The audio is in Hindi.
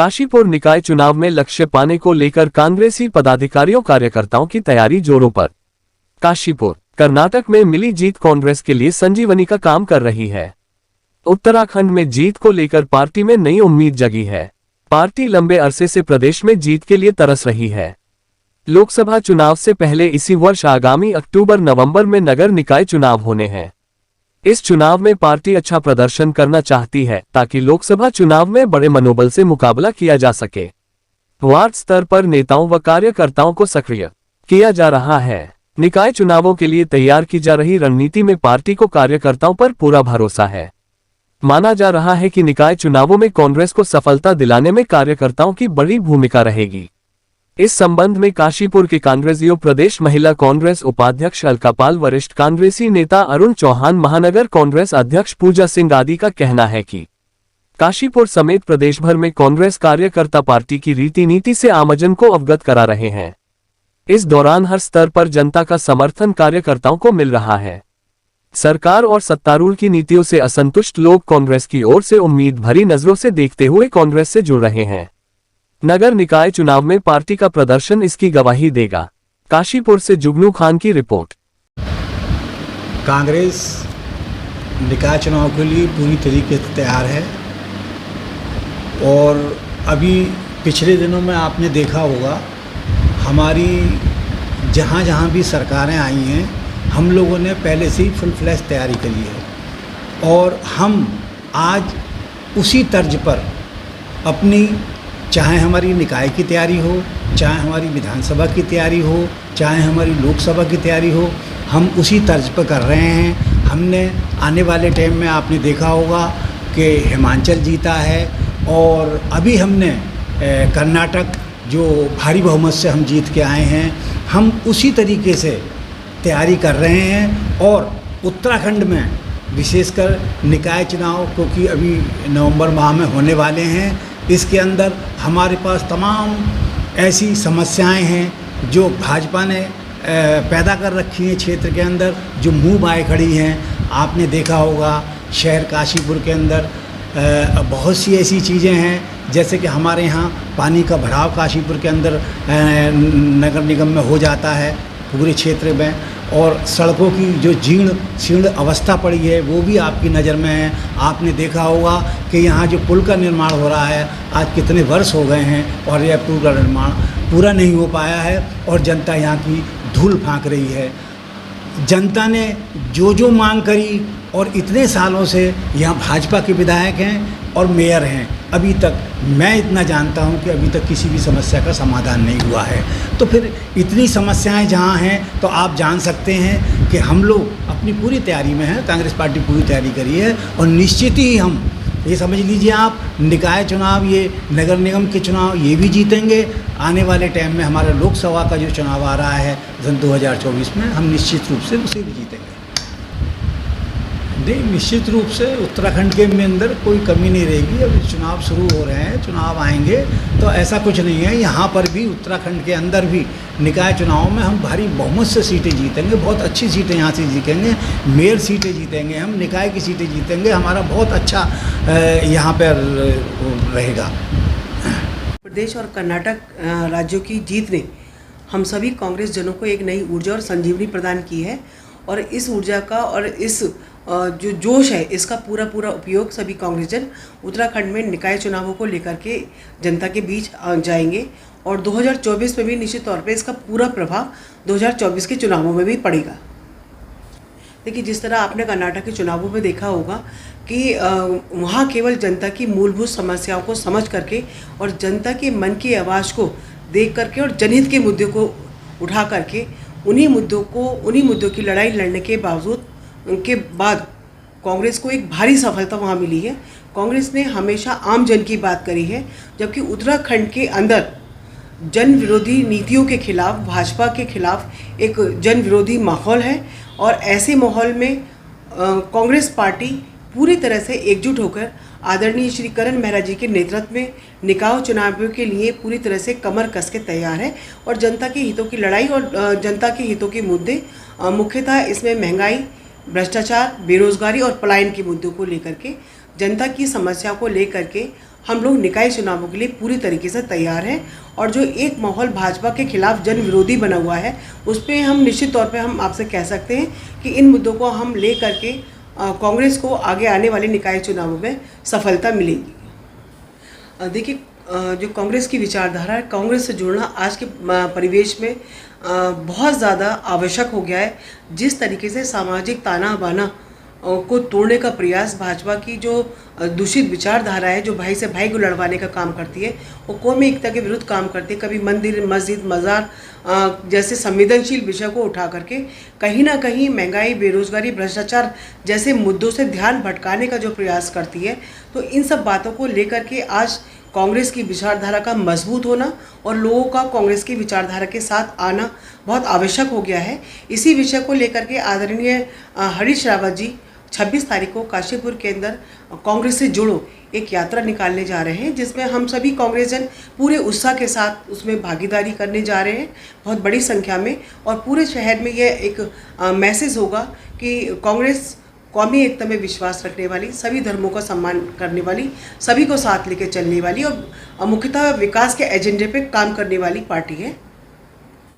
काशीपुर निकाय चुनाव में लक्ष्य पाने को लेकर कांग्रेसी पदाधिकारियों कार्यकर्ताओं की तैयारी जोरों पर। काशीपुर कर्नाटक में मिली जीत कांग्रेस के लिए संजीवनी का काम कर रही है। उत्तराखंड में जीत को लेकर पार्टी में नई उम्मीद जगी है। पार्टी लंबे अरसे से प्रदेश में जीत के लिए तरस रही है। लोकसभा चुनाव से पहले इसी वर्ष आगामी अक्टूबर-नवंबर में नगर निकाय चुनाव होने हैं। इस चुनाव में पार्टी अच्छा प्रदर्शन करना चाहती है ताकि लोकसभा चुनाव में बड़े मनोबल से मुकाबला किया जा सके। वार्ड स्तर पर नेताओं व कार्यकर्ताओं को सक्रिय किया जा रहा है। निकाय चुनावों के लिए तैयार की जा रही रणनीति में पार्टी को कार्यकर्ताओं पर पूरा भरोसा है। माना जा रहा है कि निकाय चुनावों में कांग्रेस को सफलता दिलाने में कार्यकर्ताओं की बड़ी भूमिका रहेगी। इस संबंध में काशीपुर के कांग्रेसियों प्रदेश महिला कांग्रेस उपाध्यक्ष अलकापाल, वरिष्ठ कांग्रेसी नेता अरुण चौहान, महानगर कांग्रेस अध्यक्ष पूजा सिंह आदि का कहना है कि काशीपुर समेत प्रदेश भर में कांग्रेस कार्यकर्ता पार्टी की रीति नीति से आमजन को अवगत करा रहे हैं। इस दौरान हर स्तर पर जनता का समर्थन कार्यकर्ताओं को मिल रहा है। सरकार और सत्तारूढ़ की नीतियों से असंतुष्ट लोग कांग्रेस की ओर से उम्मीद भरी नजरों से देखते हुए कांग्रेस से जुड़ रहे हैं। नगर निकाय चुनाव में पार्टी का प्रदर्शन इसकी गवाही देगा। काशीपुर से जुगनू खान की रिपोर्ट। कांग्रेस निकाय चुनाव के लिए पूरी तरीके से तैयार है और अभी पिछले दिनों में आपने देखा होगा हमारी जहाँ जहाँ भी सरकारें आई हैं हम लोगों ने पहले से ही फुल फ्लैश तैयारी करी है और हम आज उसी तर्ज पर अपनी, चाहे हमारी निकाय की तैयारी हो, चाहे हमारी विधानसभा की तैयारी हो, चाहे हमारी लोकसभा की तैयारी हो, हम उसी तर्ज पर कर रहे हैं। हमने आने वाले टाइम में आपने देखा होगा कि हिमाचल जीता है और अभी हमने कर्नाटक जो भारी बहुमत से हम जीत के आए हैं, हम उसी तरीके से तैयारी कर रहे हैं। और उत्तराखंड में विशेषकर निकाय चुनाव क्योंकि अभी नवंबर माह में होने वाले हैं, इसके अंदर हमारे पास तमाम ऐसी समस्याएं हैं जो भाजपा ने पैदा कर रखी हैं क्षेत्र के अंदर, जो मुंह बाए खड़ी हैं। आपने देखा होगा शहर काशीपुर के अंदर बहुत सी ऐसी चीज़ें हैं जैसे कि हमारे यहाँ पानी का भराव काशीपुर के अंदर नगर निगम में हो जाता है पूरे क्षेत्र में, और सड़कों की जो जीर्ण अवस्था पड़ी है वो भी आपकी नज़र में है। आपने देखा होगा कि यहाँ जो पुल का निर्माण हो रहा है आज कितने वर्ष हो गए हैं और यह पुल का निर्माण पूरा नहीं हो पाया है और जनता यहाँ की धूल फांक रही है। जनता ने जो मांग करी और इतने सालों से यहाँ भाजपा के विधायक हैं और मेयर हैं, अभी तक मैं इतना जानता हूँ कि अभी तक किसी भी समस्या का समाधान नहीं हुआ है। तो फिर इतनी समस्याएं जहाँ हैं तो आप जान सकते हैं कि हम लोग अपनी पूरी तैयारी में हैं। कांग्रेस पार्टी पूरी तैयारी करी है और निश्चित ही हम ये समझ लीजिए आप निकाय चुनाव, ये नगर निगम के चुनाव ये भी जीतेंगे। आने वाले टाइम में हमारा लोकसभा का जो चुनाव आ रहा है 2024 में, हम निश्चित रूप से उसे भी जीतेंगे। नहीं, निश्चित रूप से उत्तराखंड के अंदर कोई कमी नहीं रहेगी। अभी चुनाव शुरू हो रहे हैं, चुनाव आएंगे तो ऐसा कुछ नहीं है। यहाँ पर भी उत्तराखंड के अंदर भी निकाय चुनाव में हम भारी बहुमत से सीटें जीतेंगे, बहुत अच्छी सीटें यहाँ से जीतेंगे। मेयर सीटें जीतेंगे, हम निकाय की सीटें जीतेंगे। हमारा बहुत अच्छा यहाँ पर रहेगा। प्रदेश और कर्नाटक राज्यों की जीत ने हम सभी कांग्रेस जनों को एक नई ऊर्जा और संजीवनी प्रदान की है और इस ऊर्जा का और इस जो जोश है इसका पूरा उपयोग सभी कांग्रेस जन उत्तराखंड में निकाय चुनावों को लेकर के जनता के बीच जाएंगे और 2024 में भी निश्चित तौर पे इसका पूरा प्रभाव 2024 के चुनावों में भी पड़ेगा। देखिए, जिस तरह आपने कर्नाटक के चुनावों में देखा होगा कि वहाँ केवल जनता की मूलभूत समस्याओं को समझ करके और जनता के मन की आवाज़ को देख करके और जनहित के मुद्दों को उठा करके उन्हीं मुद्दों की लड़ाई लड़ने के बावजूद उनके बाद कांग्रेस को एक भारी सफलता वहाँ मिली है। कांग्रेस ने हमेशा आम जन की बात करी है, जबकि उत्तराखंड के अंदर जन विरोधी नीतियों के खिलाफ, भाजपा के खिलाफ एक जन विरोधी माहौल है और ऐसे माहौल में कांग्रेस पार्टी पूरी तरह से एकजुट होकर आदरणीय श्री करण मेहरा जी के नेतृत्व में निकाय चुनावों के लिए पूरी तरह से कमर कस के तैयार है और जनता के हितों की लड़ाई और जनता के हितों के मुद्दे मुख्यतः इसमें महंगाई, भ्रष्टाचार, बेरोजगारी और पलायन के मुद्दों को लेकर के जनता की समस्या को लेकर के हम लोग निकाय चुनावों के लिए पूरी तरीके से तैयार हैं और जो एक माहौल भाजपा के खिलाफ जन विरोधी बना हुआ है उस पर हम निश्चित तौर पे हम आपसे कह सकते हैं कि इन मुद्दों को हम ले करके कांग्रेस को आगे आने वाले निकाय चुनावों में सफलता मिलेगी। देखिए, जो कांग्रेस की विचारधारा है, कांग्रेस से जुड़ना आज के परिवेश में बहुत ज़्यादा आवश्यक हो गया है। जिस तरीके से सामाजिक ताना बाना को तोड़ने का प्रयास भाजपा की जो दूषित विचारधारा है, जो भाई से भाई को लड़वाने का काम करती है, वो कौमी एकता के विरुद्ध काम करती है। कभी मंदिर, मस्जिद, मज़ार जैसे संवेदनशील विषय को उठा करके कहीं ना कहीं महंगाई, बेरोजगारी, भ्रष्टाचार जैसे मुद्दों से ध्यान भटकाने का जो प्रयास करती है। तो इन सब बातों को लेकर के आज कांग्रेस की विचारधारा का मजबूत होना और लोगों का कांग्रेस की विचारधारा के साथ आना बहुत आवश्यक हो गया है। इसी विषय को लेकर के आदरणीय हरीश रावत जी 26 तारीख को काशीपुर के अंदर कांग्रेस से जुड़ो एक यात्रा निकालने जा रहे हैं, जिसमें हम सभी कांग्रेसजन पूरे उत्साह के साथ उसमें भागीदारी करने जा रहे हैं, बहुत बड़ी संख्या में। और पूरे शहर में यह एक मैसेज होगा कि कांग्रेस कौमी एकता में विश्वास रखने वाली, सभी धर्मों का सम्मान करने वाली, सभी को साथ लेकर चलने वाली और मुख्यतः विकास के एजेंडे पे काम करने वाली पार्टी है।